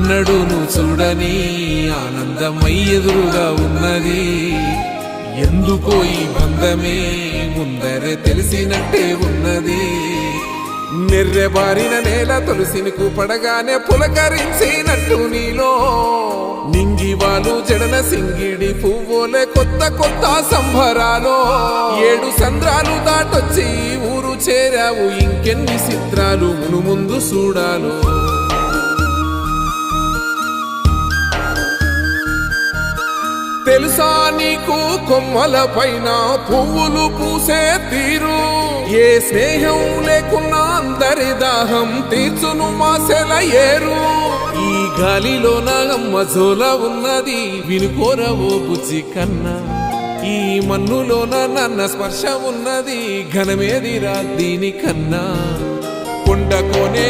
ఎన్నడూను చూడని ఆనందమై ఎదురుగా ఉన్నది. ఎందుకో ఈ బంధమే ముందరే తెలిసినట్టే ఉన్నది. నెర్రెబారిన నేల తులసిని పడగానే పులకరించినట్టు నీలో నింగివాలు జడన సింగిడి పువ్వులే కొత్త కొత్త సంబరాలో. 7 సంద్రాలు దాటొచ్చి ఊరు చేరావు, ఇంకెన్ని చిత్రాలు మును ముందు చూడాలో. తెలుసా నీకు కొమ్మల పైన పువ్వులు పూసే తీరు, ఏ స్నేహం లేకున్నా అందరి దాహం తీర్చును మాసెల ఏరు. ఈ గాలిలోన అమ్మ జోల ఉన్నది, వినుకోరవో బుజ్జి కన్నా. ఈ మన్నులోన నన్న స్పర్శ ఉన్నది, ఘనమేదిరా దీనికన్నా. కొండకోనే